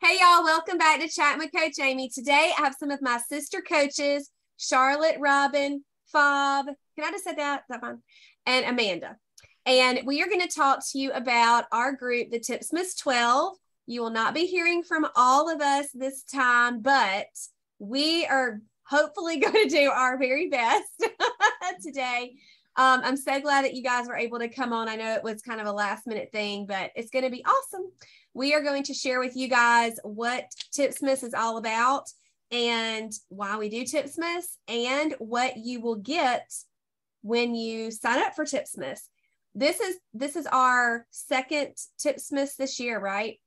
Hey y'all, welcome back to Chat with Coach Amy. Today I have some of my sister coaches, Charlotte, Robin, Fob, can I just say that? Is that fine? And Amanda. And we are going to talk to you about our group, the Tipsmas 12. You will not be hearing from all of us this time, but we are hopefully going to do our very best today. I'm so glad that you guys were able to come on. I know it was kind of a last minute thing, but it's going to be awesome. We are going to share with you guys what Tipsmas is all about and why we do Tipsmas and what you will get when you sign up for Tipsmas. This is our second Tipsmas this year, right?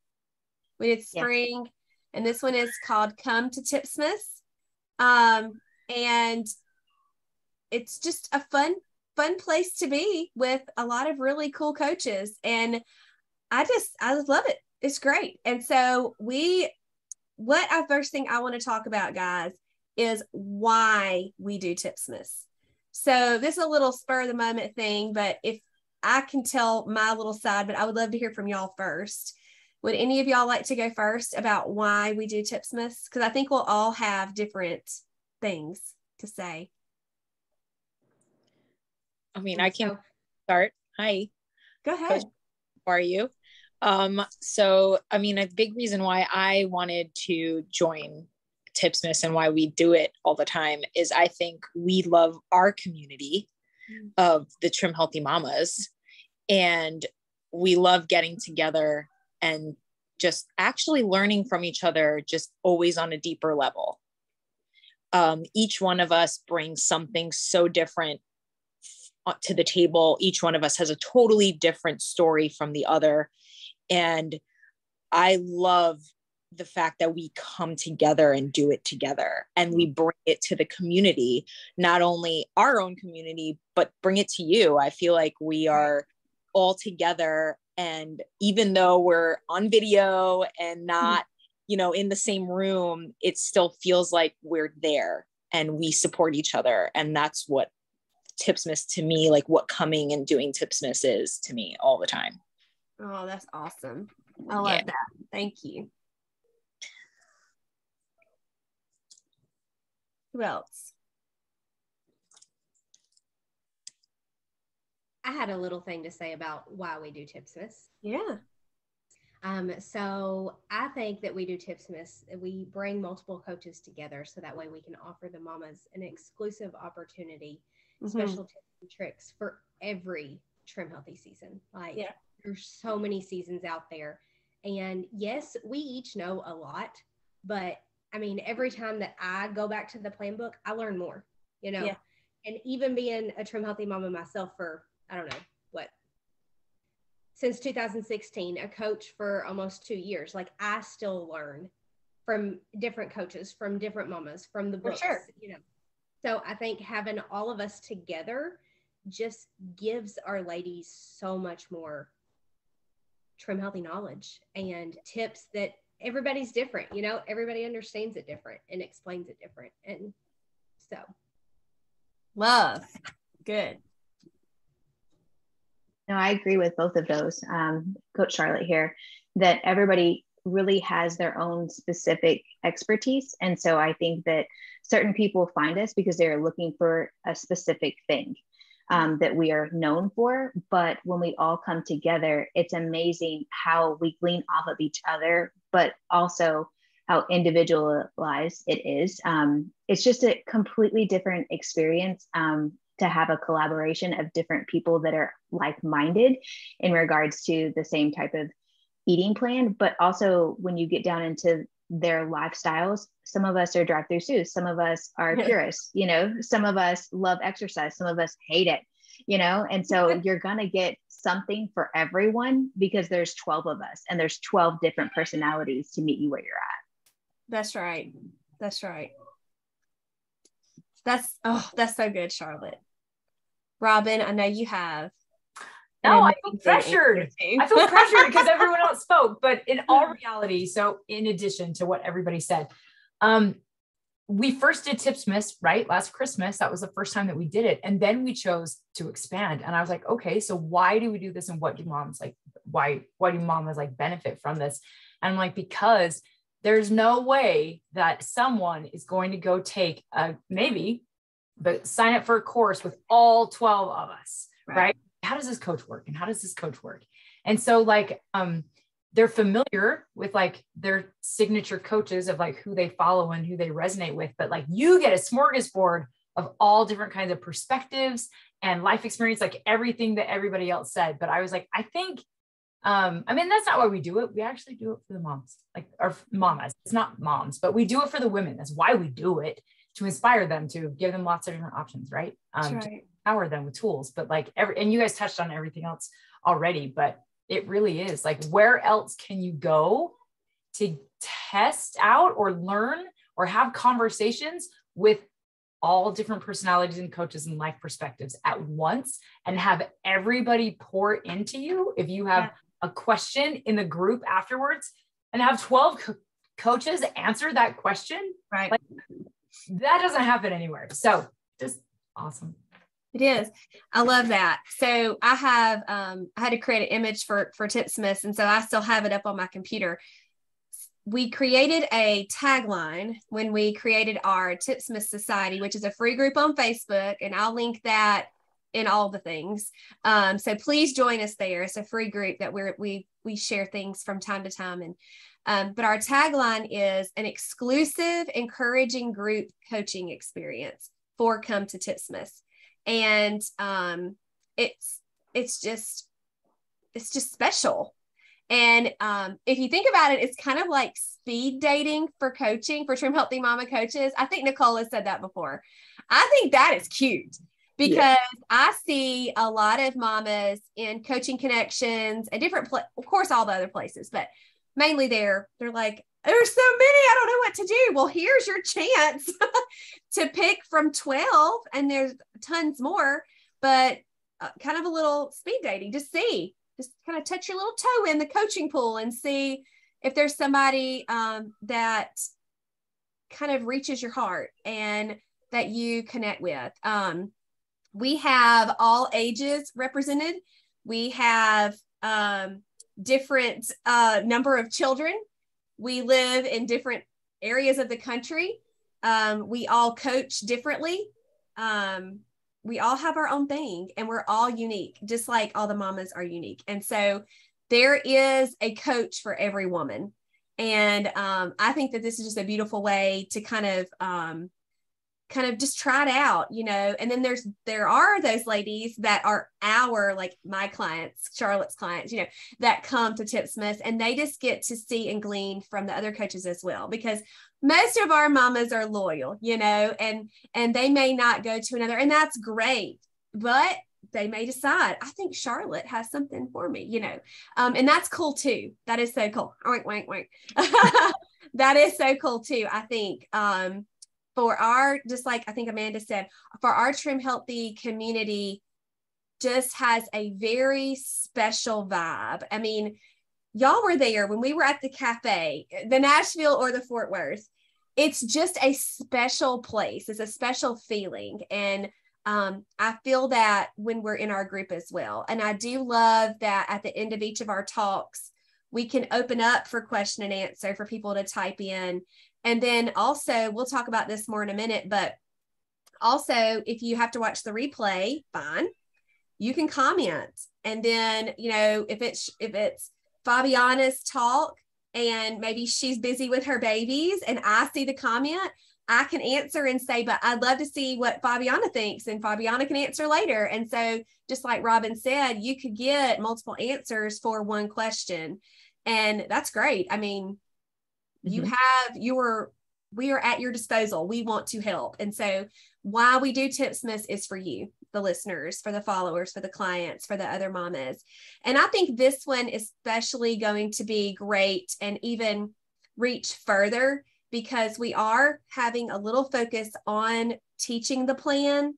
We did spring, and this one is called Come to Tipsmas. And it's just a fun place to be with a lot of really cool coaches. And I just love it. It's great. And so our first thing I want to talk about, guys, is why we do Tipsmas. So this is a little spur of the moment thing, but if I can tell my little side, but I would love to hear from y'all first. Would any of y'all like to go first about why we do Tipsmas? Because I think we'll all have different things to say. I mean, I can start. Hi. Go ahead. Coach, how are you? So, I mean, a big reason why I wanted to join Tipsmas and why we do it all the time is I think we love our community of the Trim Healthy Mamas, and we love getting together and just actually learning from each other, just always on a deeper level. Each one of us brings something so different to the table. Each one of us has a totally different story from the other. And I love the fact that we come together and do it together, and we bring it to the community, not only our own community, but bring it to you. I feel like we are all together, and even though we're on video and not, in the same room, it still feels like we're there and we support each other. And that's what Tipsmas to me, like what coming and doing Tipsmas is to me all the time. Oh, that's awesome. I love that. Thank you. Who else? I had a little thing to say about why we do Tipsmas. Yeah. So I think that we do Tipsmas. We bring multiple coaches together so that way we can offer the mamas an exclusive opportunity, special tips and tricks for every Trim Healthy season. There's so many seasons out there. And yes, we each know a lot, but I mean, every time that I go back to the plan book, I learn more, and even being a Trim Healthy mama myself for, I don't know what, since 2016, a coach for almost 2 years, like I still learn from different coaches, from different mamas, from the books, So I think having all of us together just gives our ladies so much more Trim Healthy knowledge and tips that everybody's different, everybody understands it different and explains it different. And so love. Good. No, I agree with both of those. Coach Charlotte here, that everybody really has their own specific expertise. And so I think that certain people find us because they're looking for a specific thing that we are known for. But when we all come together, it's amazing how we glean off of each other, but also how individualized it is. It's just a completely different experience to have a collaboration of different people that are like-minded in regards to the same type of eating plan. But also when you get down into their lifestyles, some of us are drive-through soos, some of us are purists, some of us love exercise, some of us hate it, and so you're going to get something for everyone because there's 12 of us and there's 12 different personalities to meet you where you're at. That's right. That's right. That's so good, Charlotte. Robin, I know you have. No, I feel pressured. I feel pressured because everyone else spoke, but in all reality, so in addition to what everybody said, we first did Tipsmas, right? Last Christmas, that was the first time that we did it. And then we chose to expand. And I was like, okay, so why do we do this? And what do moms like, why do mamas like benefit from this? And I'm like, because there's no way that someone is going to go take but sign up for a course with all 12 of us, right? How does this coach work? And how does this coach work? And so like, they're familiar with like their signature coaches of like who they follow and who they resonate with, but like you get a smorgasbord of all different kinds of perspectives and life experience, like everything that everybody else said. But I was like, I think, I mean, that's not why we do it. We actually do it for the moms, like our mamas. It's not moms, but we do it for the women. That's why we do it, to inspire them, to give them lots of different options, right? To empower them with tools. But like and you guys touched on everything else already, but it really is like, where else can you go to test out or learn or have conversations with all different personalities and coaches and life perspectives at once, and have everybody pour into you? If you have a question in the group afterwards, and have 12 coaches answer that question, right? Like, that doesn't happen anywhere. So just awesome. It is. I love that. So I have, I had to create an image for Tipsmas. And so I still have it up on my computer. We created a tagline when we created our Tipsmas Society, which is a free group on Facebook. And I'll link that in all the things. So please join us there. It's a free group that we share things from time to time. And but our tagline is an exclusive, encouraging group coaching experience for Come to Tipsmas. And it's just special. And if you think about it, it's kind of like speed dating for coaching, for Trim Healthy Mama coaches. I think Nicole has said that before. I think that is cute, because I see a lot of mamas in Coaching Connections and different, of course, all the other places, but mainly they're like, there's so many, I don't know what to do. Well, here's your chance to pick from 12, and there's tons more, but kind of a little speed dating, just kind of touch your little toe in the coaching pool and see if there's somebody that kind of reaches your heart and that you connect with. We have all ages represented. We have different number of children. We live in different areas of the country. We all coach differently. We all have our own thing, and we're all unique, just like all the mamas are unique. And so there is a coach for every woman. And I think that this is just a beautiful way to kind of just try it out, you know. And then there are those ladies that are like my clients, Charlotte's clients, you know, that come to Tipsmas, and they just get to see and glean from the other coaches as well, because most of our mamas are loyal, you know, and they may not go to another, and that's great, but they may decide, I think Charlotte has something for me, you know, and that's cool too. That is so cool. Wink, wink, wink. That is so cool too. I think, for our, just like I think Amanda said, for our Trim Healthy community just has a very special vibe. I mean, y'all were there when we were at the cafe, the Nashville or the Fort Worth. It's just a special place. It's a special feeling. And I feel that when we're in our group as well. And I do love that at the end of each of our talks, we can open up for question and answer for people to type in. And then also, we'll talk about this more in a minute, but also if you have to watch the replay, fine, you can comment. And then, you know, if it's Fabiana's talk and maybe she's busy with her babies and I see the comment, I can answer and say, but I'd love to see what Fabiana thinks, and Fabiana can answer later. And so just like Robin said, you could get multiple answers for one question. And that's great. I mean, we are at your disposal. We want to help. And so why we do Tipsmas is for you, the listeners, for the followers, for the clients, for the other mamas. And I think this one is especially going to be great and even reach further, because we are having a little focus on teaching the plan,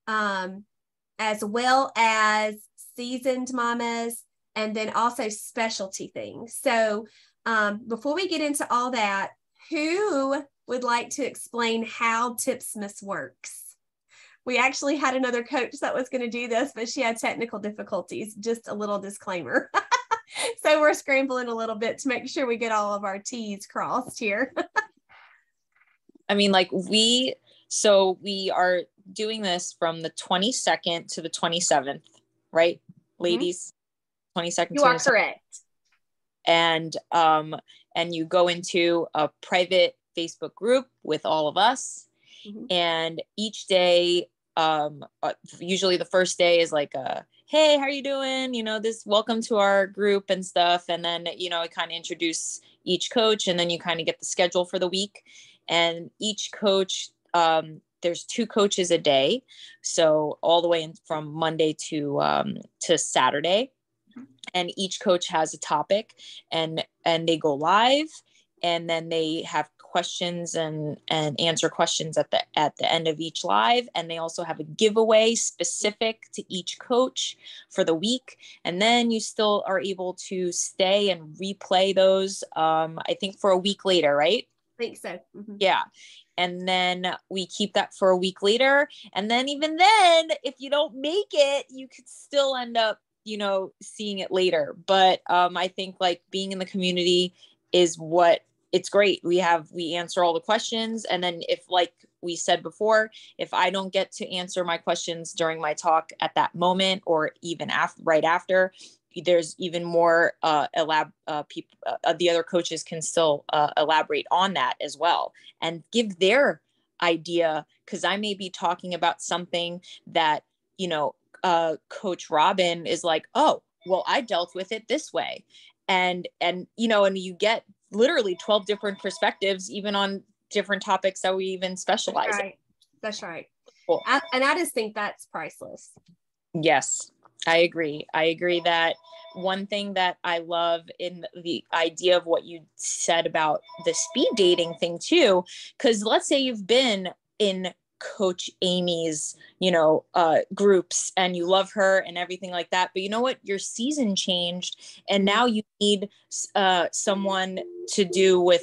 as well as seasoned mamas, and then also specialty things. So before we get into all that, who would like to explain how Tipsmas works? We actually had another coach that was going to do this, but she had technical difficulties. Just a little disclaimer. So we're scrambling a little bit to make sure we get all of our T's crossed here. I mean, like we are doing this from the 22nd to the 27th, right? Ladies, 22nd. You are correct. And you go into a private Facebook group with all of us. And each day, usually the first day is like hey, how are you doing? Welcome to our group and stuff. And then, I kind of introduce each coach, and then you kind of get the schedule for the week. And each coach, there's 2 coaches a day. So all the way in from Monday to Saturday. And each coach has a topic, and they go live, and then they have questions and answer questions at the end of each live. And they also have a giveaway specific to each coach for the week. And then you still are able to stay and replay those, I think for a week later, right? I think so. Yeah. And then we keep that for a week later. And then even then, if you don't make it, you could still end up, seeing it later. But I think like being in the community is it's great. We answer all the questions. And then if, like we said before, if I don't get to answer my questions during my talk at that moment, or even right after, there's even more people, the other coaches can still elaborate on that as well and give their idea. Cause I may be talking about something that, Coach Robin is like, oh, well, I dealt with it this way. And you get literally 12 different perspectives, even on different topics that we even specialize in. That's right. Cool. And I just think that's priceless. Yes, I agree. I agree that one thing that I love in the idea of what you said about the speed dating thing too, because let's say you've been in Coach Amy's, groups, and you love her and everything like that. But you know what? Your season changed, and now you need someone to do with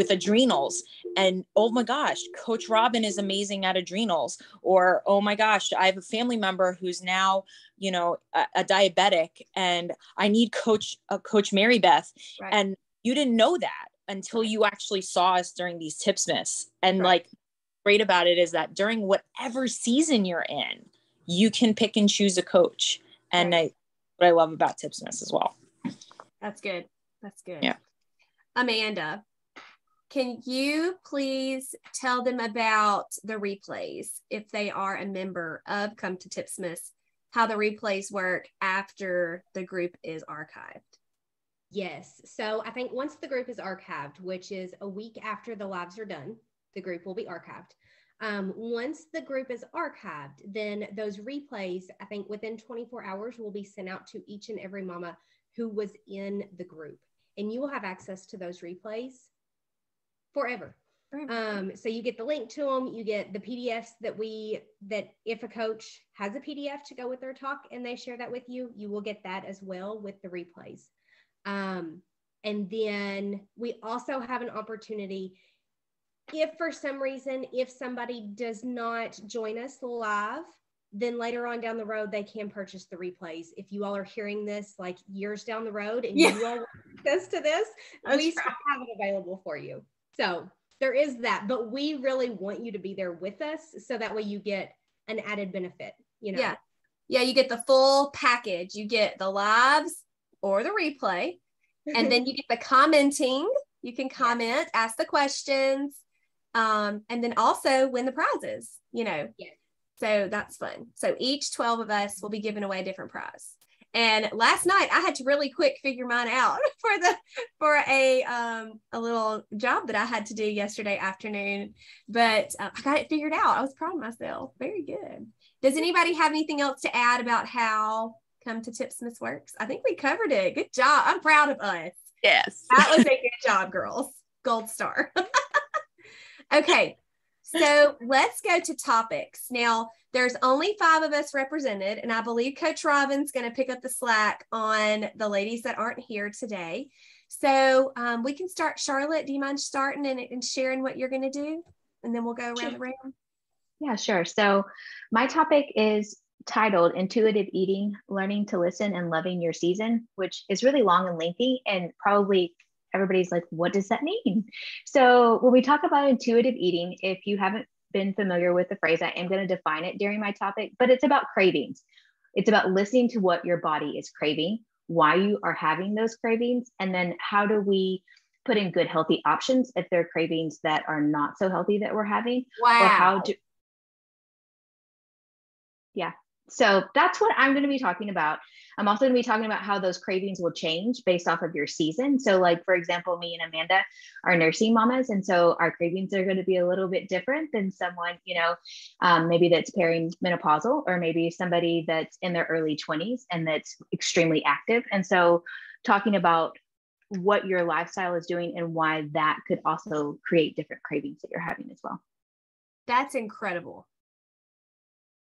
adrenals. And oh my gosh, Coach Robin is amazing at adrenals. Or oh my gosh, I have a family member who's now, a diabetic, and I need Coach Mary Beth. Right. And you didn't know that until you actually saw us during these Tipsmas. And like, great about it is that during whatever season you're in, you can pick and choose a coach. And what I love about Tipsmas as well. That's good. That's good. Yeah. Amanda, can you please tell them about the replays if they are a member of Come to Tipsmas, how the replays work after the group is archived? Yes. So I think once the group is archived, which is a week after the lives are done, the group will be archived. Once the group is archived, then those replays, I think within 24 hours, will be sent out to each and every mama who was in the group. And you will have access to those replays forever. So you get the link to them, you get the PDFs that if a coach has a PDF to go with their talk and they share that with you, you will get that as well with the replays. And then we also have an opportunity, if for some reason, if somebody does not join us live, then later on down the road, they can purchase the replays. If you all are hearing this like years down the road and you all want access to this, we still have it available for you. So there is that, but we really want you to be there with us so that way you get an added benefit, Yeah, you get the full package. You get the lives or the replay, and then you get the commenting. You can comment, ask the questions. And then also win the prizes, So that's fun. So each 12 of us will be giving away a different prize. And last night I had to really quick figure mine out for a little job that I had to do yesterday afternoon, but I got it figured out. I was proud of myself. Very good. Does anybody have anything else to add about how Come to Tipsmas works? I think we covered it. Good job. I'm proud of us. Yes. That was a good job, girls. Gold star. Okay, so let's go to topics. Now, there's only 5 of us represented, and I believe Coach Robin's going to pick up the slack on the ladies that aren't here today. So we can start. Charlotte, do you mind starting and sharing what you're going to do? And then we'll go around the room. Yeah, sure. So my topic is titled Intuitive Eating, Learning to Listen and Loving Your Season, which is really long and lengthy, and probably everybody's like, what does that mean? So when we talk about intuitive eating, if you haven't been familiar with the phrase, I am going to define it during my topic, but it's about cravings. It's about listening to what your body is craving, why you are having those cravings, and then how do we put in good, healthy options if there are cravings that are not so healthy that we're having. Wow. Or how do, yeah. So that's what I'm going to be talking about. I'm also going to be talking about how those cravings will change based off of your season. So like, for example, me and Amanda are nursing mamas. And so our cravings are going to be a little bit different than someone, maybe that's perimenopausal, or maybe somebody that's in their early 20s and that's extremely active. And so talking about what your lifestyle is doing and why that could also create different cravings that you're having as well. That's incredible.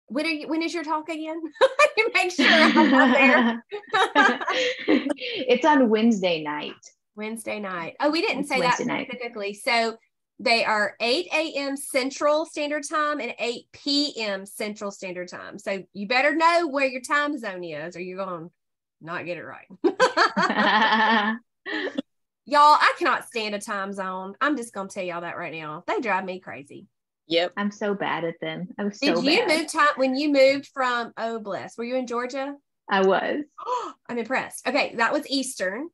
When is your talk again? I can make sure I'm not there. It's on Wednesday night. Wednesday night. Oh, we didn't say that specifically. So they are 8 a.m. Central Standard Time and 8 p.m. Central Standard Time. So you better know where your time zone is, or you're going to not get it right. Y'all, I cannot stand a time zone. I'm just going to tell y'all that right now. They drive me crazy. Yep. I'm so bad at them. I was so bad. Did you move when you moved from Bless? Were you in Georgia? I was. I'm impressed. Okay, that was Eastern.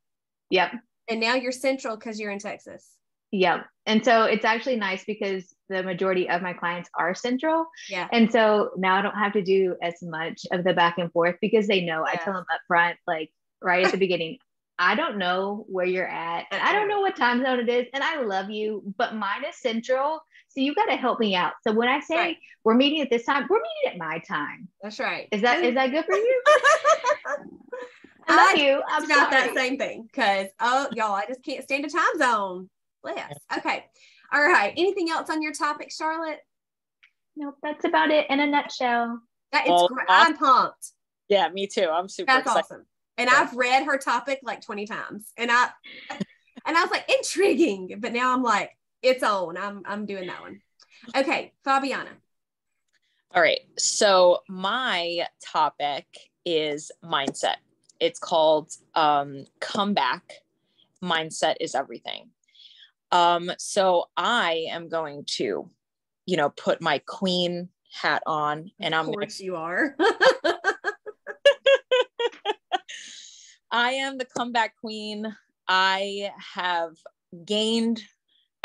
Yep. And now you're Central because you're in Texas. Yep. And so it's actually nice because the majority of my clients are Central. Yeah. And so now I don't have to do as much of the back and forth because they know. I tell them up front, like right at the beginning, I don't know where you're at and I don't know what time zone it is. And I love you, but mine is Central. So you got to help me out. So when I say we're meeting at this time, we're meeting at my time. That's right. Is that good for you? I love you. I'm about sorry. that same thing because y'all, I just can't stand a time zone. Bless. Okay. All right. Anything else on your topic, Charlotte? Nope. That's about it in a nutshell. It's great. I'm pumped. Yeah, me too. I'm super That's excited. Awesome. And I've read her topic like 20 times, and I was like, intriguing, but now I'm like, it's on. I'm doing that one. Okay, Fabiana. All right. So my topic is mindset. It's called Comeback. Mindset is everything. So I am going to, put my queen hat on, and of course you are. I am the comeback queen. I have gained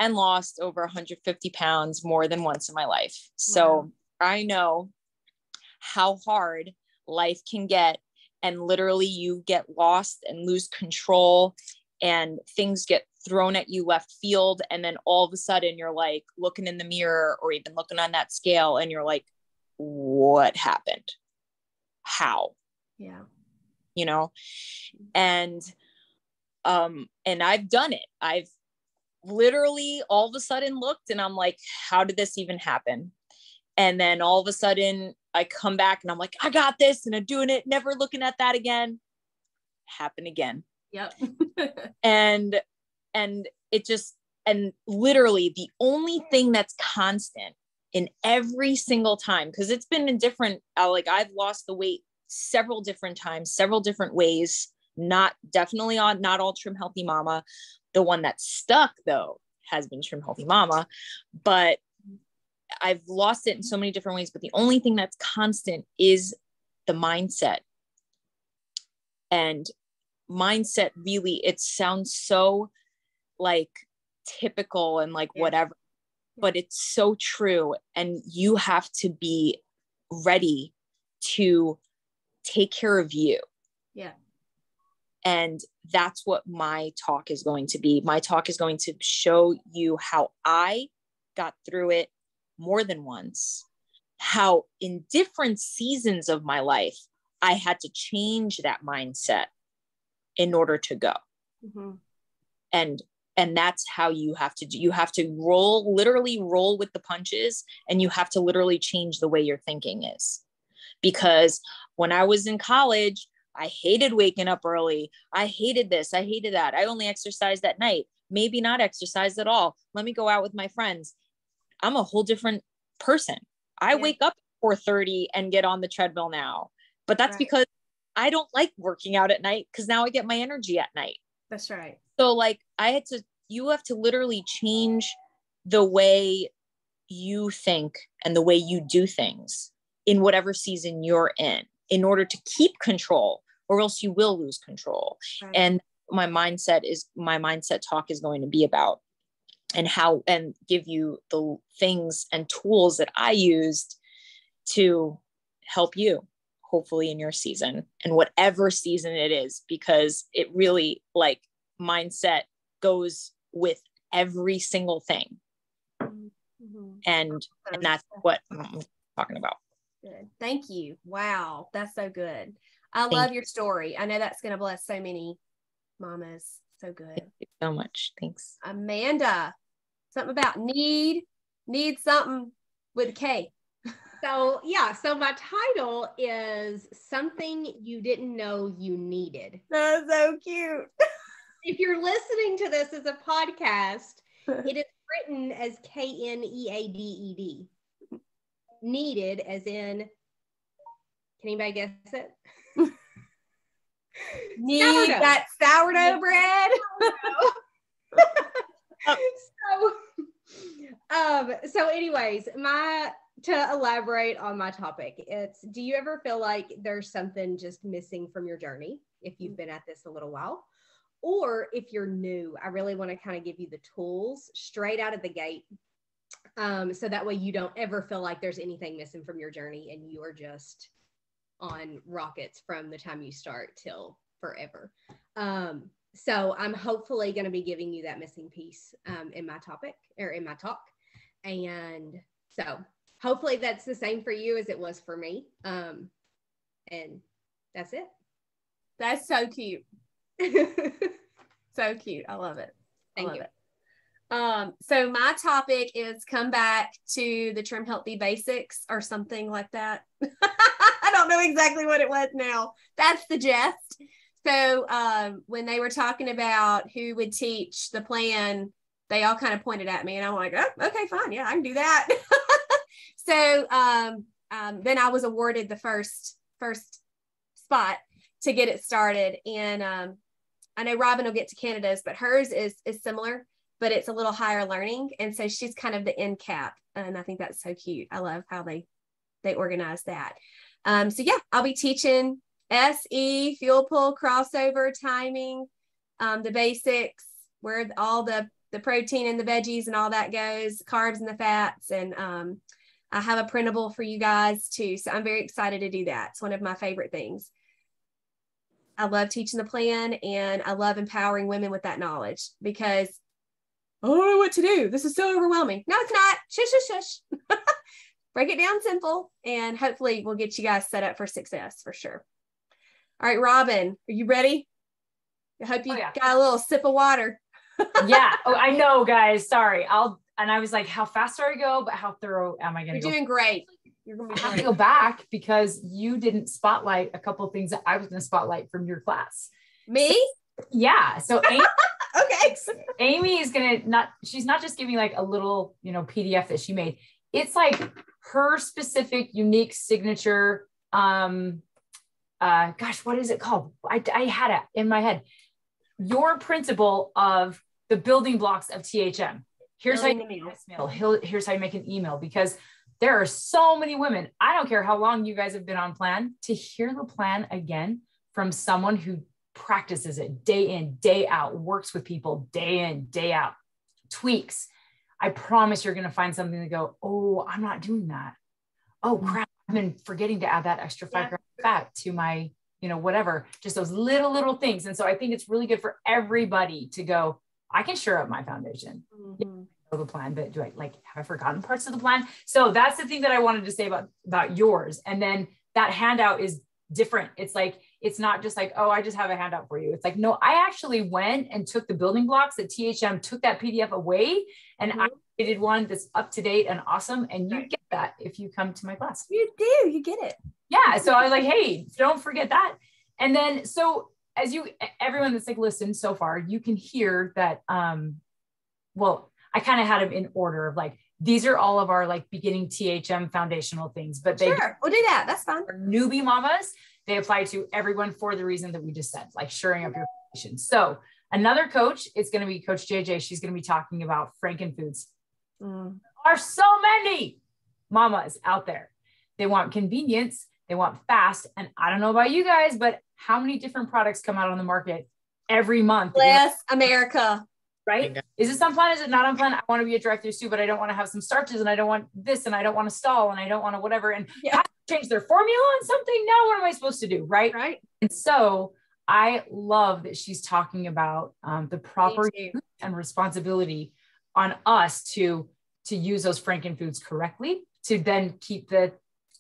and lost over 150 pounds more than once in my life. So I know how hard life can get, and literally you get lost and lose control and things get thrown at you left field. And then all of a sudden you're like looking in the mirror or even looking on that scale and you're like, what happened? How? Yeah. And I've done it. I've literally all of a sudden looked and I'm like, how did this even happen? And then all of a sudden I come back and I'm like, I got this, and I'm doing it, never looking at that again. Happen again. Yep. and literally the only thing that's constant in every single time, because it's been in different, I've lost the weight several different times, several different ways, not all Trim Healthy Mama. The one that stuck though has been Trim Healthy Mama, but I've lost it in so many different ways. But the only thing that's constant is the mindset. And mindset, really, it sounds so like typical and like whatever, but it's so true. And you have to be ready to take care of you. Yeah. And that's what my talk is going to be. My talk is going to show you how I got through it more than once, how in different seasons of my life, I had to change that mindset in order to go. Mm-hmm. And that's how you have to do. You have to literally roll with the punches, and you have to literally change the way your thinking is. Because when I was in college, I hated waking up early. I hated this. I hated that. I only exercised at night, maybe not exercise at all. Let me go out with my friends. I'm a whole different person. I wake up at 4:30 and get on the treadmill now. But that's because I don't like working out at night, because now I get my energy at night. That's right. So like you have to literally change the way you think and the way you do things in whatever season you're in order to keep control, or else you will lose control. Right. And my mindset talk is going to be about, and give you the things and tools that I used to help you, hopefully in your season and whatever season it is, because it really, like, mindset goes with every single thing. Mm-hmm. And that's what I'm talking about. Good. Thank you. Wow. That's so good. I love your story. I know that's going to bless so many mamas. So good. Thank you so much. Thanks. Amanda, something about need something with a K. So my title is Something You Didn't Know You Needed. That's so cute. If you're listening to this as a podcast, it is written as KNEADED. Needed as in, can anybody guess it? Need that sourdough bread. So anyways, to elaborate on my topic, it's, do you ever feel like there's something just missing from your journey if you've been at this a little while? Or if you're new, I really want to kind of give you the tools straight out of the gate. So that way you don't ever feel like there's anything missing from your journey and you are just on rockets from the time you start till forever. So I'm hopefully going to be giving you that missing piece in my topic, or in my talk. And so hopefully that's the same for you as it was for me. And that's it. That's so cute. So cute. I love it. Thank you. So my topic is come back to the Trim Healthy Basics or something like that. I don't know exactly what it was now. That's the gist. So when they were talking about who would teach the plan, they all kind of pointed at me and I'm like, oh, okay, fine. Yeah, I can do that. So then I was awarded the first spot to get it started. And I know Robin will get to Canada's, but hers is similar, but it's a little higher learning. And so she's kind of the end cap. And I think that's so cute. I love how they organize that. So yeah, I'll be teaching SE, fuel pull, crossover, timing, the basics, where all the protein and the veggies and all that goes, carbs and the fats. And I have a printable for you guys too. So I'm very excited to do that. It's one of my favorite things. I love teaching the plan and I love empowering women with that knowledge because I don't know what to do. This is so overwhelming. No, it's not. Shush, shush, shush. Break it down simple and hopefully we'll get you guys set up for success for sure. All right, Robin, are you ready? I hope you got a little sip of water. Yeah. Oh, I know, guys. Sorry. I was like, how fast do I go? But how thorough am I going to go? You're doing great. You're going to be I have to go back because you didn't spotlight a couple of things that I was going to spotlight from your class. Me? So, yeah. So Amy, okay. Amy is she's not just giving like a little, PDF that she made. It's like her specific, unique signature. Gosh, what is it called? I had it in my head. Your principle of the building blocks of THM. Here's how you make an email. Here's how you make an email, because there are so many women. I don't care how long you guys have been on plan, to hear the plan again from someone who practices it day in, day out, works with people day in, day out, tweaks. I promise you're going to find something to go, oh, I'm not doing that. Oh crap, I've been forgetting to add that extra 5 grams of fat to my, whatever, just those little things. And so I think it's really good for everybody to go, I can shore up my foundation. Mm-hmm. The plan, but have I forgotten parts of the plan? So that's the thing that I wanted to say about yours. And then that handout is different. It's like, it's not just like, oh, I just have a handout for you. It's like, no, I actually went and took the building blocks that THM took that PDF away and I created one that's up to date and awesome. And you get that if you come to my class. You do, you get it. Yeah. So I was like, hey, don't forget that. And then, so as everyone that's like listened so far, you can hear that, I kind of had them in order of like, these are all of our like beginning THM foundational things, but sure, we'll do that. That's fine. For newbie mamas, they apply to everyone for the reason that we just said, like shoring up your foundation. So another coach is going to be Coach JJ. She's going to be talking about frankenfoods. There are so many mamas out there. They want convenience. They want fast. And I don't know about you guys, but how many different products come out on the market every month? Bless America. Right? Is this on plan? Is it not on plan? I want to be a drive-through stew, but I don't want to have some starches, and I don't want this, and I don't want to stall, and I don't want to whatever. And have to change their formula on something. Now, what am I supposed to do? Right. Right. And so I love that she's talking about the proper use and responsibility on us to use those frankenfoods correctly, to then keep the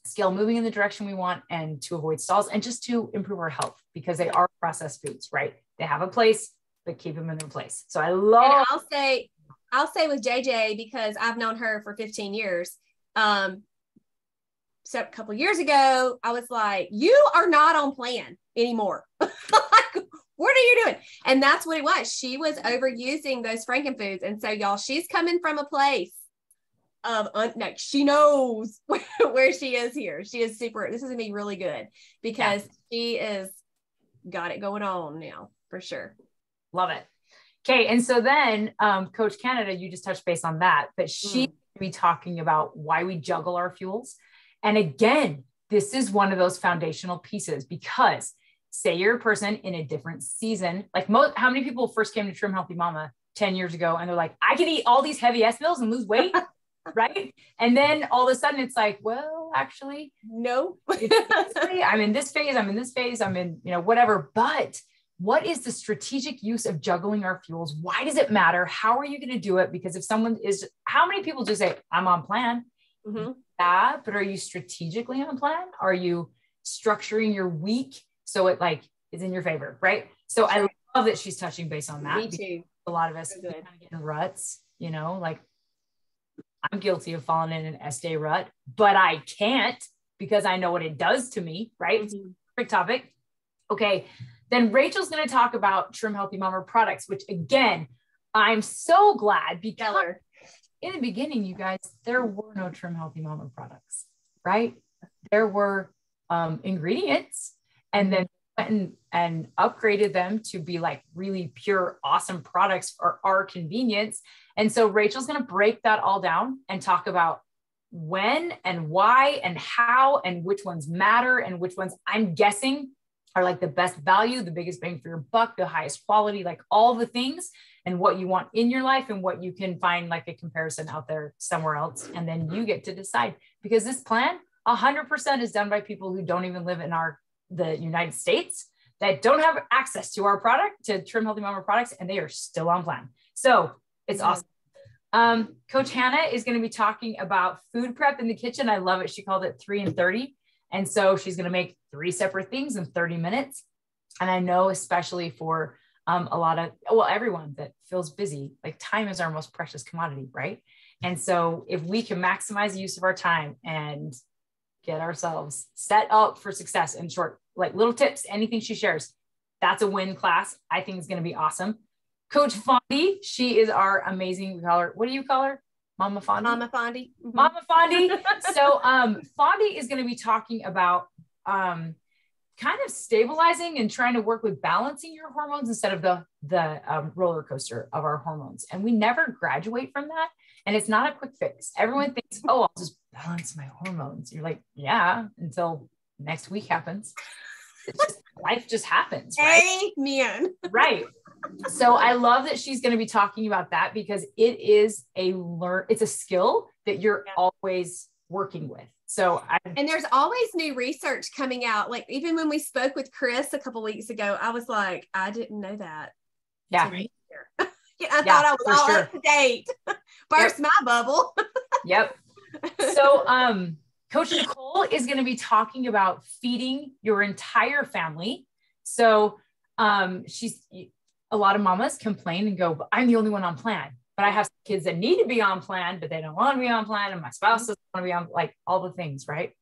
scale moving in the direction we want, and to avoid stalls, and just to improve our health, because they are processed foods, right? They have a place, but keep them in their place. So I love. And I'll say with JJ, because I've known her for 15 years. So a couple of years ago, I was like, you are not on plan anymore. Like, what are you doing? And that's what it was. She was overusing those frankenfoods. And so y'all, she's coming from a place of, she knows where she is here. She is super, this is gonna be really good, because she is got it going on now for sure. Love it. Okay. And so then Coach Canada, you just touched base on that, but she's going to be talking about why we juggle our fuels. And again, this is one of those foundational pieces, because say you're a person in a different season, like how many people first came to Trim Healthy Mama 10 years ago and they're like, I can eat all these heavy S meals and lose weight. Right. And then all of a sudden it's like, well, actually, no, I'm in this phase. I'm in, whatever. But what is the strategic use of juggling our fuels? Why does it matter? How are you going to do it? Because if how many people just say, I'm on plan? Yeah, but are you strategically on plan? Are you structuring your week so it like is in your favor? Right. So I love that she's touching base on that. Me too. A lot of us kind of get in ruts, like I'm guilty of falling in an S-day rut, but I can't, because I know what it does to me. Right. Perfect topic. Okay. Then Rachel's going to talk about Trim Healthy Mama products, which again, I'm so glad, because in the beginning, you guys, there were no Trim Healthy Mama products, right? There were ingredients, and then went and upgraded them to be like really pure, awesome products for our convenience. And so Rachel's going to break that all down and talk about when and why and how and which ones matter and which ones I'm guessing are like the best value, the biggest bang for your buck, the highest quality, like all the things, and what you want in your life and what you can find like a comparison out there somewhere else. And then you get to decide, because this plan 100% is done by people who don't even live in the United States, that don't have access to our product, to Trim Healthy Mama products, and they are still on plan. So it's awesome. Coach Hannah is going to be talking about food prep in the kitchen. I love it. She called it 3 and 30. And so she's going to make 3 separate things in 30 minutes. And I know, especially for everyone that feels busy, like time is our most precious commodity, right? And so if we can maximize the use of our time and get ourselves set up for success in short, like little tips, anything she shares, that's a win class. I think is going to be awesome. Coach Fondy, she is our amazing, what do you call her? Mama Fondy? Mama Fondy. Mama Fondy. So Fondy is going to be talking about kind of stabilizing and trying to work with balancing your hormones instead of the roller coaster of our hormones. And we never graduate from that. And it's not a quick fix. Everyone thinks, oh, I'll just balance my hormones. You're like, yeah, until next week happens. Life just happens, right? Amen. Right. So I love that she's going to be talking about that, because it is it's a skill that you're always working with. So and there's always new research coming out. Like even when we spoke with Chris a couple weeks ago, I was like, I didn't know that. Yeah. I thought I was all up to date. Burst my bubble. Yep. So Coach Nicole is going to be talking about feeding your entire family. So a lot of mamas complain and go, but I'm the only one on plan. But I have kids that need to be on plan, but they don't want to be on plan. And my spouse doesn't want to be on, like all the things, right?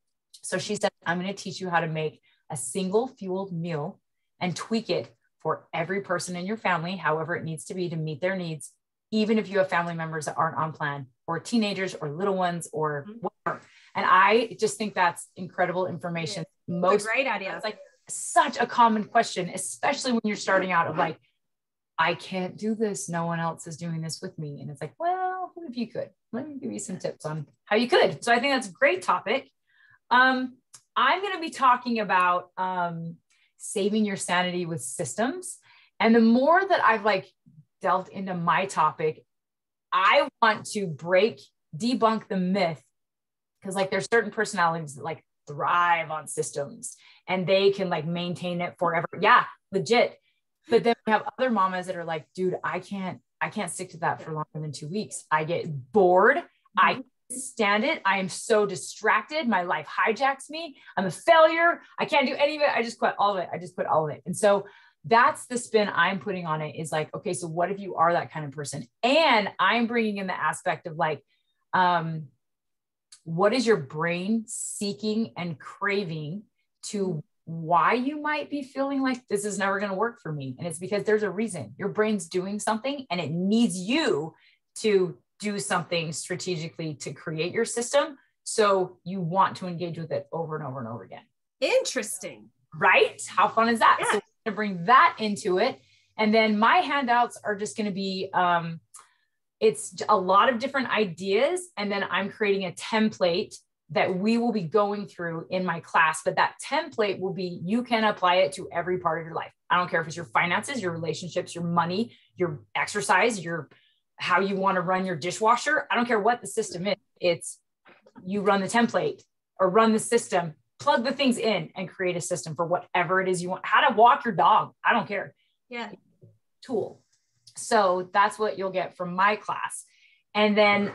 So she said, I'm going to teach you how to make a single fueled meal and tweak it for every person in your family, however it needs to be to meet their needs even if you have family members that aren't on plan, or teenagers or little ones or whatever. And I just think that's incredible information. Most great idea. It's like such a common question, especially when you're starting out of like, I can't do this. No one else is doing this with me. And it's like, well, what if you could? Let me give you some tips on how you could. So I think that's a great topic. I'm going to be talking about saving your sanity with systems. And the more that I've like delved into my topic, I want to debunk the myth, because like there's certain personalities that like thrive on systems and they can like maintain it forever. Yeah, legit. But then we have other mamas that are like, dude, I can't stick to that for longer than 2 weeks. I get bored. I can't stand it. I am so distracted. My life hijacks me. I'm a failure. I can't do any of it. I just quit all of it. I just quit all of it. And so that's the spin I'm putting on it, is like, okay, so what if you are that kind of person? And I'm bringing in the aspect of like, what is your brain seeking and craving to why you might be feeling like this is never going to work for me? And it's because there's a reason. Your brain's doing something and it needs you to do something strategically to create your system. So you want to engage with it over and over and over again. Interesting. Right? How fun is that? Yeah. So we're going to bring that into it. And then my handouts are just going to be, it's a lot of different ideas. And then I'm creating a template that we will be going through in my class, but that template will be, you can apply it to every part of your life. I don't care if it's your finances, your relationships, your money, your exercise, how you want to run your dishwasher. I don't care what the system is. It's you run the template or run the system, plug the things in and create a system for whatever it is you want. How to walk your dog. I don't care. Yeah. Tool. So that's what you'll get from my class. And then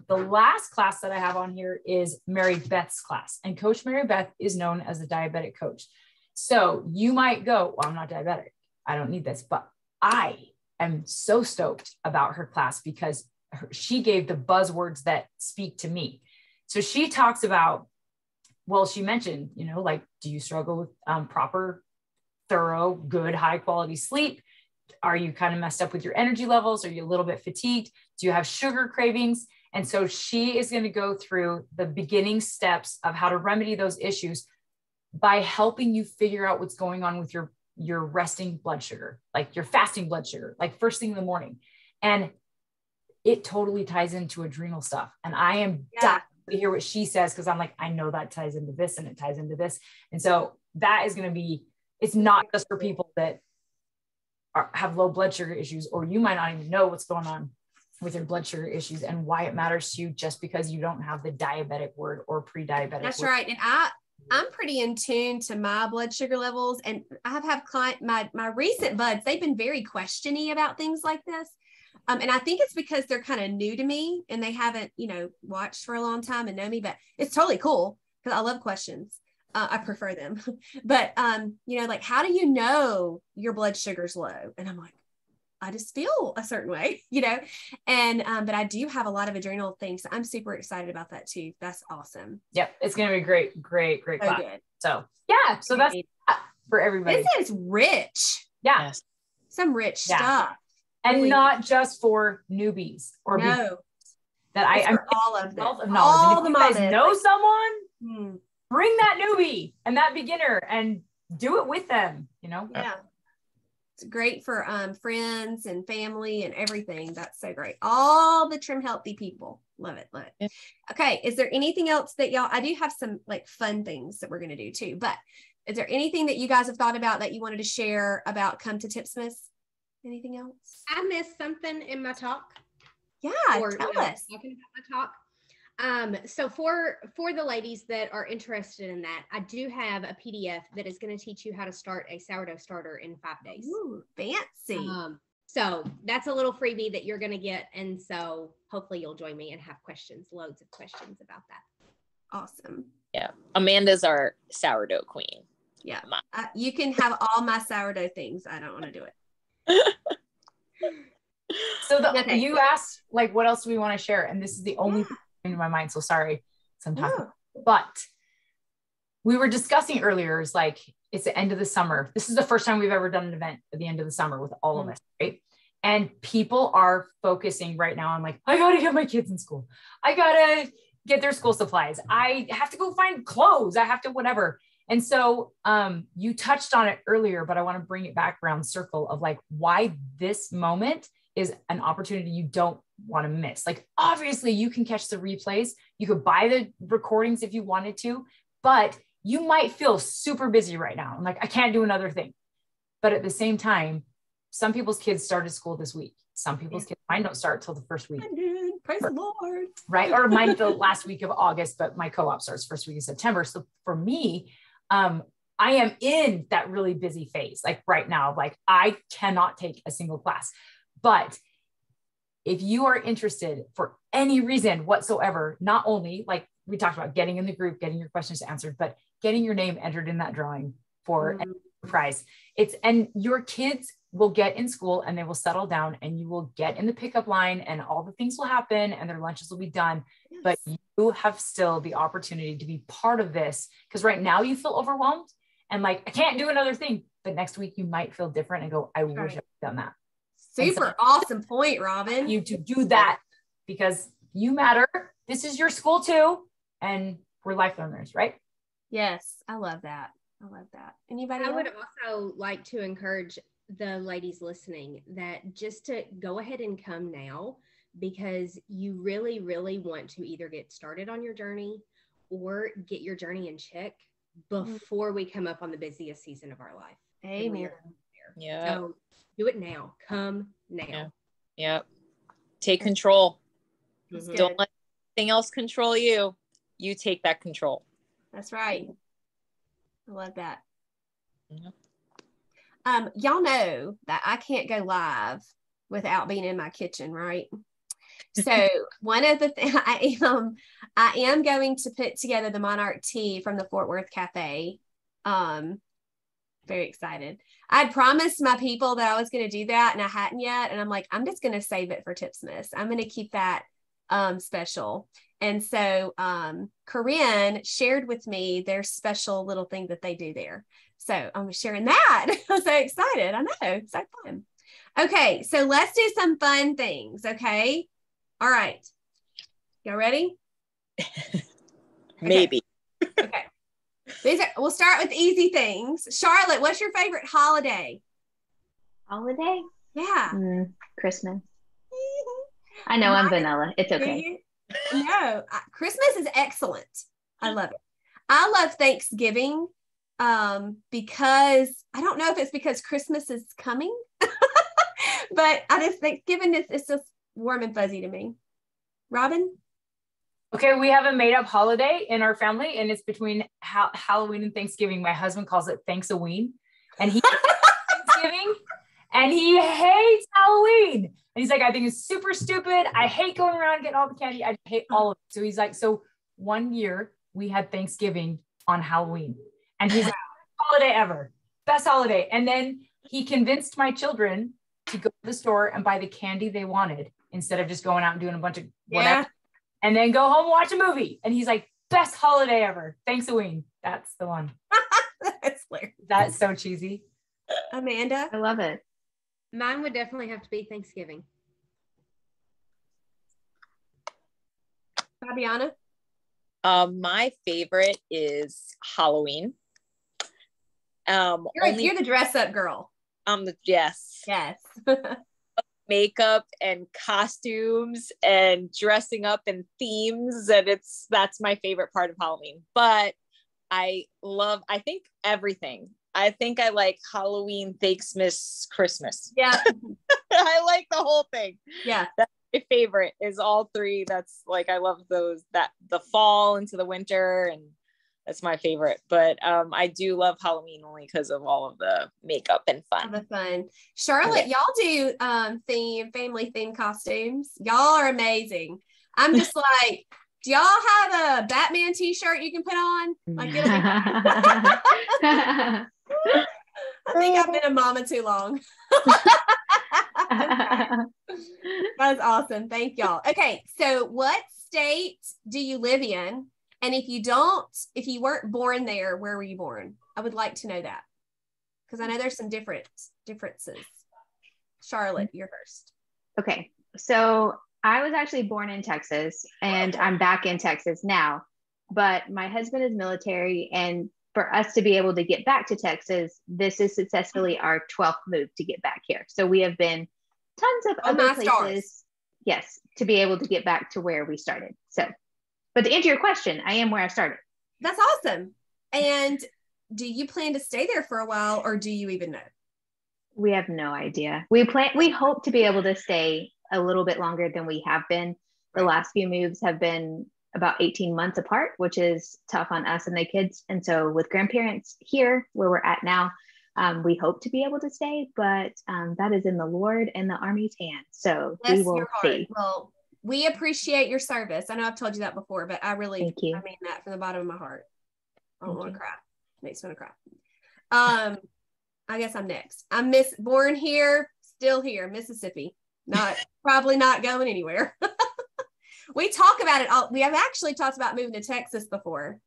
the last class that I have on here is Mary Beth's class. And Coach Mary Beth is known as the Diabetic Coach. So you might go, well, I'm not diabetic. I don't need this. But I am so stoked about her class because she gave the buzzwords that speak to me. So she talks about, well, she mentioned, like, do you struggle with proper, thorough, good, high quality sleep? Are you kind of messed up with your energy levels? Are you a little bit fatigued? Do you have sugar cravings? And so she is going to go through the beginning steps of how to remedy those issues by helping you figure out what's going on with your resting blood sugar, like your fasting blood sugar, like first thing in the morning. And it totally ties into adrenal stuff. And I am dying to hear what she says, because I'm like, I know that ties into this and it ties into this. And so that is going to be, it's not just for people that have low blood sugar issues, or you might not even know what's going on with your blood sugar issues and why it matters to you just because you don't have the diabetic word or pre-diabetic. That's word. right. And I'm pretty in tune to my blood sugar levels, and I have my recent buds, they've been very questiony about things like this. And I think it's because they're kind of new to me and they haven't, watched for a long time and know me, but it's totally cool because I love questions. I prefer them, but, like, how do you know your blood sugar's low? And I'm like, I just feel a certain way, and, but I do have a lot of adrenal things. So I'm super excited about that too. That's awesome. Yep. It's going to be great class. Good. So yeah. So that's for everybody. This is rich. Yeah. Yes. Some rich stuff. And really. Not just for newbies or that I'm all of them. Of knowledge. All and if the you guys mamas. know someone, bring that newbie and that beginner and do it with them, Yeah. It's great for friends and family and everything. That's so great. All the trim healthy people. Love it. Yeah. Okay. Is there anything else that I do have some like fun things that we're going to do too, but is there anything that you guys have thought about that you wanted to share about Come to Tipsmas? Anything else? I missed something in my talk. Yeah. Tell us. Talking about my talk. So for the ladies that are interested in that, I do have a PDF that is going to teach you how to start a sourdough starter in 5 days. Ooh, fancy. So that's a little freebie that you're going to get. And so hopefully you'll join me and have loads of questions about that. Awesome. Yeah. Amanda's our sourdough queen. Yeah. You can have all my sourdough things. I don't want to do it. So you asked, like, what else do we want to share? And this is the only thing in my mind. So sorry, sometimes, but we were discussing earlier, is like, it's the end of the summer. This is the first time we've ever done an event at the end of the summer with all of us. Right. And people are focusing right now on like, I got to get my kids in school. I got to get their school supplies. I have to go find clothes. I have to whatever. And so you touched on it earlier, but I want to bring it back around circle of like why this moment is an opportunity you don't want to miss. Like, obviously you can catch the replays. You could buy the recordings if you wanted to, but you might feel super busy right now. I'm like, I can't do another thing. But at the same time, some people's kids started school this week. Some people's kids, mine don't start till the first week. Praise the Lord. Right. Or mine the last week of August, but my co-op starts first week of September. So for me, I am in that really busy phase. Like right now, like I cannot take a single class, but if you are interested for any reason whatsoever, not only like we talked about getting in the group, getting your questions answered, but getting your name entered in that drawing for a prize. And your kids will get in school and they will settle down and you will get in the pickup line and all the things will happen and their lunches will be done. Yes. But you have still the opportunity to be part of this because right now you feel overwhelmed and like, I can't do another thing, but next week you might feel different and go, I wish I'd done that. Super awesome point, Robin. You to do that because you matter. This is your school too. And we're life learners, right? Yes. I love that. Anybody else? I would also like to encourage the ladies listening that just to go ahead and come now because you really, really want to either get started on your journey or get your journey in check before we come up on the busiest season of our life. Amen. Yeah. So do it now. Come now. Yeah. Yep. Take control. Mm-hmm. Don't let anything else control you. You take that control. That's right. I love that. Yeah. Y'all know that I can't go live without being in my kitchen, right? So one of the things I am going to put together the Monarch tea from the Fort Worth Cafe. Very excited. I'd promised my people that I was going to do that and I hadn't yet. And I'm like, I'm just going to save it for Tipsmas. I'm going to keep that special. And so Corinne shared with me their special little thing that they do there. So I'm sharing that. I'm so excited. I know. So fun. Okay. So let's do some fun things. Okay. All right. Y'all ready? Maybe. Okay. We'll start with easy things. Charlotte, what's your favorite holiday? Holiday? Yeah. Christmas. I know I'm vanilla. It's okay. No, Christmas is excellent. I love it. I love Thanksgiving because I don't know if it's because Christmas is coming, but I just Thanksgiving is just warm and fuzzy to me. Robin? Okay, we have a made-up holiday in our family, and it's between Halloween and Thanksgiving. My husband calls it Thanks-a-ween, and he Thanksgiving, and he hates Halloween. And he's like, I think it's super stupid. I hate going around getting all the candy. I hate all of it. So he's like, so one year we had Thanksgiving on Halloween, and he's like, holiday ever, best holiday. And then he convinced my children to go to the store and buy the candy they wanted instead of just going out and doing a bunch of whatever. Yeah. And then go home and watch a movie. And he's like, best holiday ever. Thanks-a-ween. That's the one. That's hilarious. That's so cheesy. Amanda? I love it. Mine would definitely have to be Thanksgiving. Fabiana? My favorite is Halloween. You're the dress up girl. Yes. Makeup and costumes and dressing up and themes, and that's my favorite part of Halloween. But I think everything. I think I like Halloween, Thanksmas, Christmas. Yeah. I like the whole thing. Yeah. That's my favorite is all three. That's like, I love those, that the fall into the winter, and that's my favorite. But I do love Halloween only because of all of the makeup and fun. All the fun. Charlotte, y'all do family theme costumes. Y'all are amazing. I'm just like, do y'all have a Batman t-shirt you can put on? Like, I think I've been a mama too long. That's awesome. Thank y'all. Okay, so what state do you live in? And if you weren't born there, where were you born? I would like to know that, because I know there's some differences. Charlotte, you're first. Okay. So I was actually born in Texas and I'm back in Texas now, but my husband is military, and for us to be able to get back to Texas, this is successfully our 12th move to get back here. So we have been tons of other places. Stars. Yes, to be able to get back to where we started. So, but to answer your question, I am where I started. That's awesome. And do you plan to stay there for a while, or do you even know? We have no idea. We hope to be able to stay a little bit longer than we have been. The last few moves have been about 18 months apart, which is tough on us and the kids. And so with grandparents here where we're at now, we hope to be able to stay, but that is in the Lord and the Army's hands. So we will see. Well, we appreciate your service. I know I've told you that before, but I mean that from the bottom of my heart. I don't want to cry. Makes me want to cry. I guess I'm next. I'm born here, still here, Mississippi. Probably not going anywhere. We talk about it all. We have actually talked about moving to Texas before.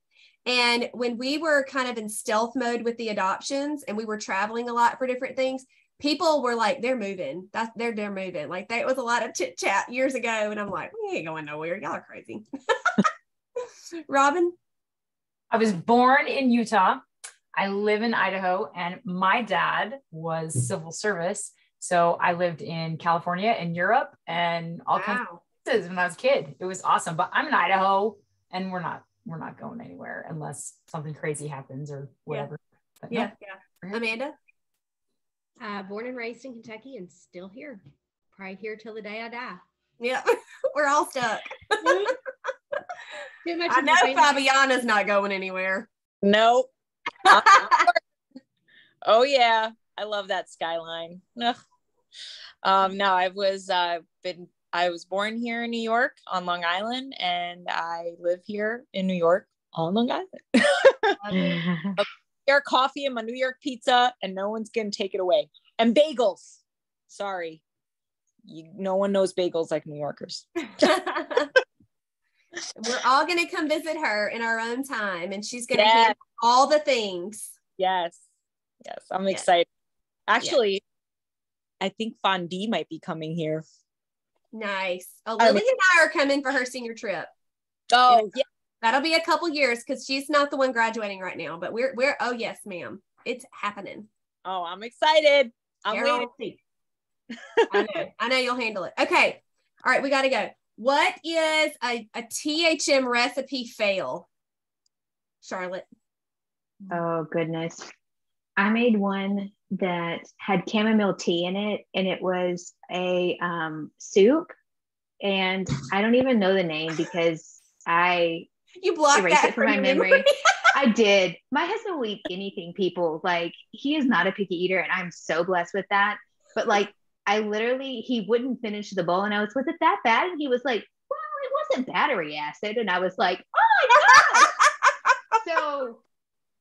And when we were kind of in stealth mode with the adoptions and we were traveling a lot for different things, people were like, they're moving. They're moving. Like, that was a lot of chit chat years ago. And I'm like, we ain't going nowhere. Y'all are crazy. Robin? I was born in Utah. I live in Idaho, and my dad was civil service. So I lived in California and Europe and all kinds of places when I was a kid. It was awesome, but I'm in Idaho and we're not going anywhere unless something crazy happens or whatever. Yeah. Amanda? Born and raised in Kentucky and still here. Probably here till the day I die. Yeah. We're all stuck. I know Fabiana's not going anywhere. Nope. Oh yeah, I love that skyline. No, I was born here in New York on Long Island, and I live here in New York on Long Island. New York coffee and my New York pizza, and no one's gonna take it away. And bagels. Sorry, no one knows bagels like New Yorkers. We're all going to come visit her in our own time, and she's going to handle all the things. Yes. I'm excited. Actually, I think Fondue might be coming here. Nice. Oh, Lily and I are coming for her senior trip. Oh, yeah. That'll be a couple years because she's not the one graduating right now, but we're oh yes, ma'am. It's happening. Oh, I'm excited. I'm waiting. I know you'll handle it. Okay. All right, we got to go. What is a THM recipe fail, Charlotte? Oh, goodness. I made one that had chamomile tea in it, and it was a soup. And I don't even know the name because you blocked erased it from my memory. I did. My husband will eat anything, people. Like, he is not a picky eater, and I'm so blessed with that. But like, he wouldn't finish the bowl, and was it that bad? And he was like, well, it wasn't battery acid. And I was like, oh my God. So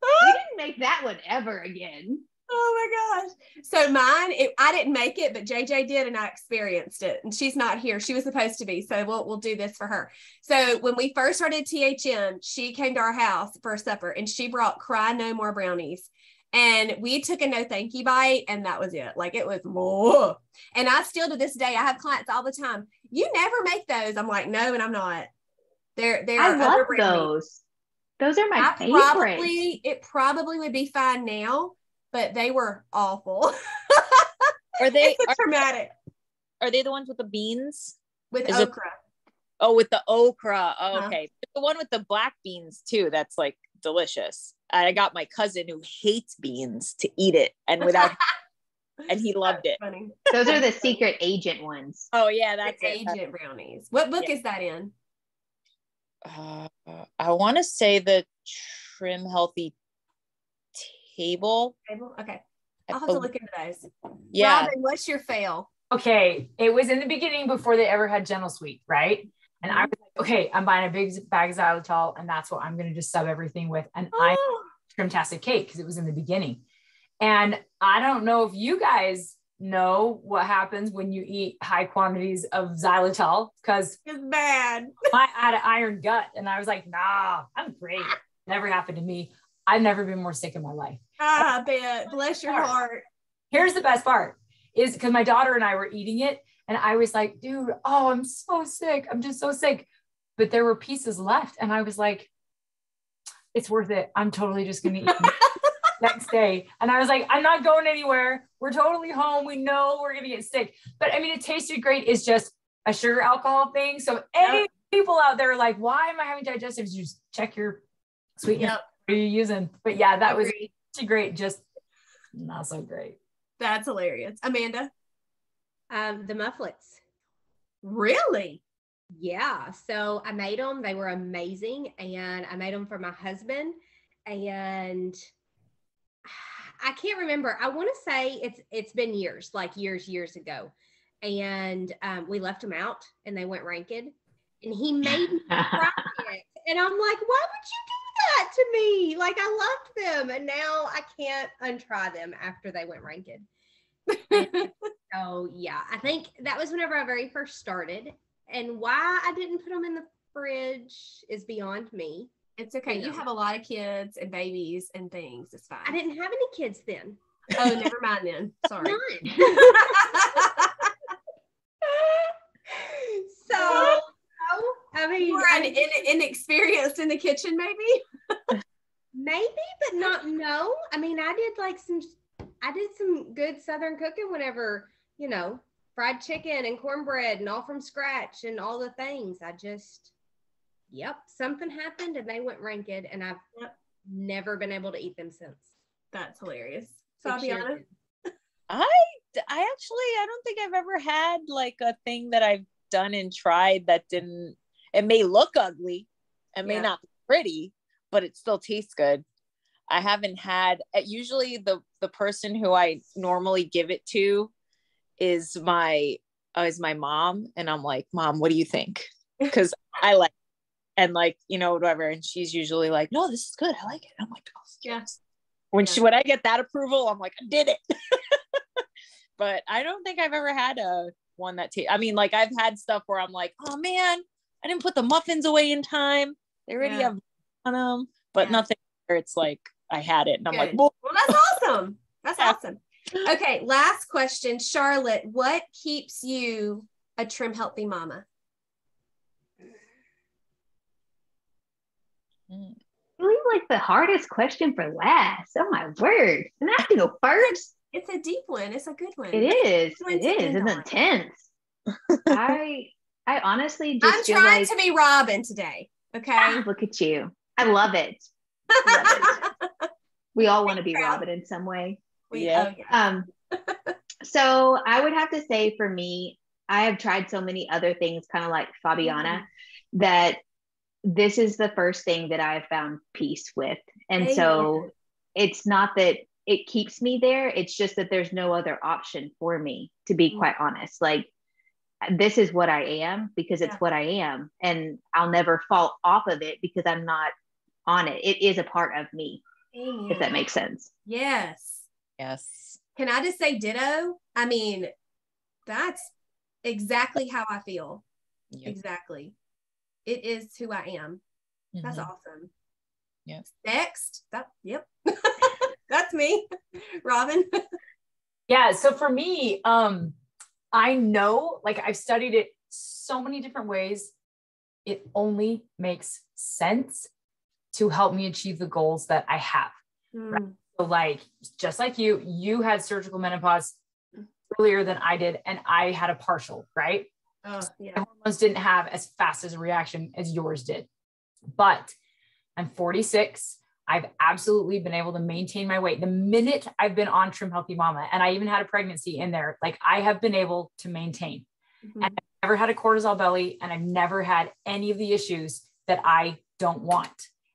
we didn't make that one ever again. Oh my gosh. So mine, I didn't make it, but JJ did, and I experienced it. And she's not here. She was supposed to be. So we'll do this for her. So when we first started THM, she came to our house for supper, and she brought Cry No More brownies. And we took a no thank you bite, and that was it. Like, it was more. And I still, to this day, I have clients all the time. You never make those. I'm like, no, and I'm not. I love those. Those are my favorite. It probably would be fine now, but they were awful. It's traumatic. Are they the ones with the beans? With okra. With the okra. Oh, okay. The one with the black beans too. That's like delicious. I got my cousin who hates beans to eat it, and and he loved it. Funny. Those are the secret agent ones. Oh yeah, that's agent brownies. What book is that in? I want to say the Trim Healthy Table. Okay, I'll have to look into those. Yeah. Robin, what's your fail? Okay, it was in the beginning before they ever had Gentle Sweet, right? And I was like, okay, I'm buying a big bag of xylitol, and that's what I'm going to just sub everything with. And I Trimtastic cake because it was in the beginning. And I don't know if you guys know what happens when you eat high quantities of xylitol, because it's bad. I had an iron gut, and I was like, nah, I'm great. Never happened to me. I've never been more sick in my life. I bet. Bless your heart. Here's the best part. is because my daughter and I were eating it and I was like, dude, oh, I'm so sick. I'm just so sick. But there were pieces left. And I was like, it's worth it. I'm totally just going to eat it next day. And I was like, I'm not going anywhere. We're totally home. We know we're going to get sick. But I mean, it tasted great. It's just a sugar alcohol thing. So any people out there are like, why am I having digestives? You just check your sweetener. What are you using? But yeah, that was great. Just not so great. That's hilarious. Amanda? The mufflets. Really? Yeah. So I made them. They were amazing. And I made them for my husband. And I can't remember. I want to say it's been years, like years ago. And we left them out and they went rancid. And he made me try it. And I'm like, why would you do that to me? Like, I loved them. And now I can't untry them after they went rancid. So yeah, I think that was whenever I very first started. And why I didn't put them in the fridge is beyond me. It's okay. You have a lot of kids and babies and things. It's fine. I didn't have any kids then. Oh, never mind then. Sorry. None. So, I mean, you were inexperienced in the kitchen, maybe? Maybe, but not no. I mean, I did some good Southern cooking whenever, fried chicken and cornbread and all from scratch and all the things. Something happened and they went rancid and I've never been able to eat them since. That's hilarious. Fabiana? I don't think I've ever had like a thing that I've done and tried that it may look ugly, it may not be pretty, but it still tastes good. I haven't had, usually the person who I normally give it to is my mom. And I'm like, Mom, what do you think? Because I like, and like, whatever. And she's usually like, no, this is good. I like it. I'm like, oh, yes. When I get that approval, I'm like, I did it. But I don't think I've ever had one that I mean, like I've had stuff where I'm like, oh man, I didn't put the muffins away in time. They already have on them, but nothing where it's like I had it and I'm like, well, that's awesome. That's awesome. Okay, last question, Charlotte. What keeps you a trim healthy mama? Really like the hardest question for last. Oh my word. And I have to go first. It's a deep one. It's a good one. It is. It's intense. I honestly just I'm trying to be Robin today. Okay. Look at you. I love it. We all want to be Robin in some way. So I would have to say for me, I have tried so many other things, kind of like Fabiana, that this is the first thing that I have found peace with. And so it's not that it keeps me there. It's just that there's no other option for me, to be quite honest. Like, this is what I am because it's what I am. And I'll never fall off of it because I'm not on it. It is a part of me, if that makes sense. Yes. Yes. Can I just say ditto? I mean, that's exactly how I feel. Yep. Exactly. It is who I am. Mm-hmm. That's awesome. Yes. Next. That's me. Robin. Yeah. So for me, I know, like I've studied it so many different ways. It only makes sense to help me achieve the goals that I have. Right? So like, just like you had surgical menopause earlier than I did, and I had a partial, right? My hormones didn't have as fast as a reaction as yours did, but I'm 46. I've absolutely been able to maintain my weight. The minute I've been on Trim Healthy Mama, and I even had a pregnancy in there, like I have been able to maintain. And I've never had a cortisol belly, and I've never had any of the issues that I don't want.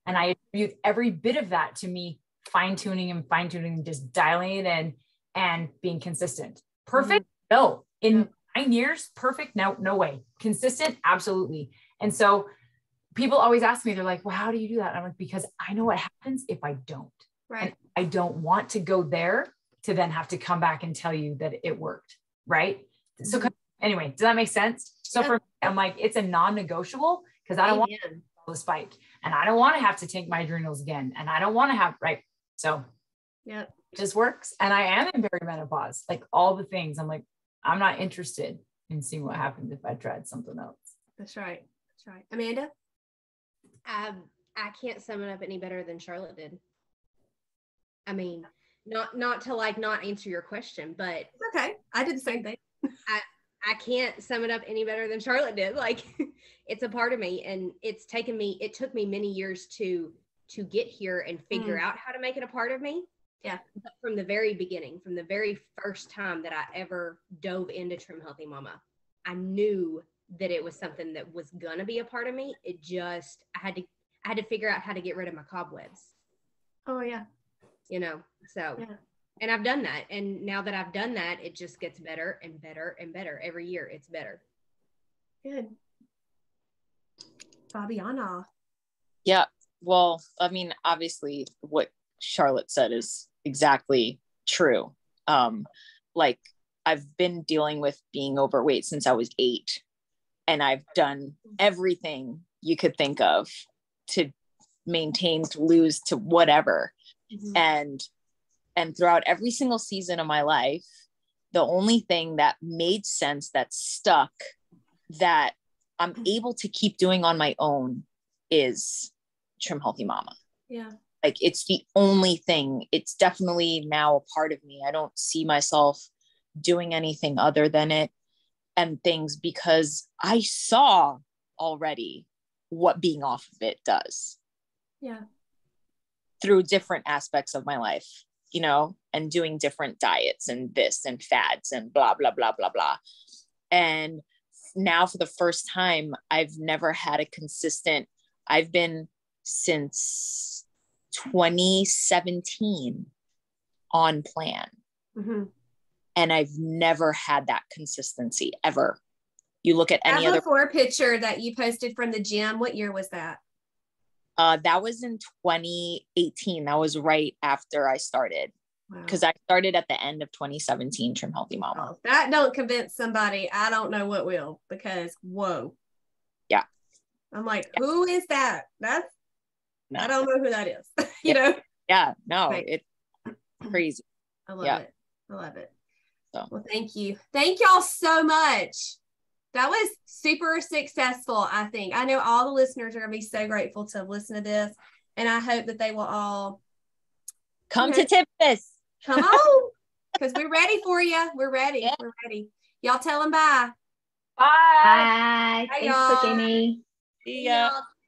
And I attribute every bit of that to me fine-tuning, just dialing it in and being consistent. Perfect? No. In 9 years, perfect? No way. Consistent? Absolutely. And so people always ask me, they're like, well, how do you do that? I'm like, because I know what happens if I don't. Right. And I don't want to go there to then have to come back and tell you that it worked. Right. So anyway, does that make sense? So for me, I'm like, it's a non-negotiable because I don't want the spike and I don't want to have to take my adrenals again. And I don't want to have, right. So just works. And I am in perimenopause, like all the things. I'm like, I'm not interested in seeing what happens if I tried something else. That's right. That's right. Amanda? I can't sum it up any better than Charlotte did. I mean, not to like not answer your question, but okay. I did the same thing. I can't sum it up any better than Charlotte did. Like, it's a part of me, and it took me many years to get here and figure out how to make it a part of me. Yeah. But from the very beginning, from the very first time that I ever dove into Trim Healthy Mama, I knew that it was something that was gonna be a part of me. It just, I had to figure out how to get rid of my cobwebs. Oh yeah. You know, so, yeah. And I've done that. And now that I've done that, it just gets better and better and better. Every year it's better. Good. Fabiana. Yeah. Well, I mean, obviously what Charlotte said is exactly true. Like I've been dealing with being overweight since I was 8, and I've done everything you could think of to maintain, to lose, to whatever. And throughout every single season of my life, the only thing that made sense, that stuck, that I'm able to keep doing on my own is Trim Healthy Mama. Yeah. Like it's the only thing. It's definitely now a part of me. I don't see myself doing anything other than it and things, because I saw already what being off of it does. Yeah. Through different aspects of my life, you know, and doing different diets and this and fads and blah, blah, blah, blah, blah. And now for the first time, I've never had a consistent, I've been since 2017 on plan. And I've never had that consistency ever. You look at any other before picture that you posted from the gym. What year was that? That was in 2018. That was right after I started. Because I started at the end of 2017, Trim Healthy Mama. Oh, that don't convince somebody. I don't know what will, because whoa. Yeah. I'm like, who is that? That's, no. I don't know who that is. You know? Yeah, no, right. It's crazy. I love it. I love it. So. Well, thank you. Thank y'all so much. That was super successful, I think. I know all the listeners are going to be so grateful to listen to this, and I hope that they will all come to Tipsmas. Come on, because we're ready for you. We're ready. Yeah. We're ready. Y'all tell them bye. Bye. Bye. Thanks, Coach Amy. See ya.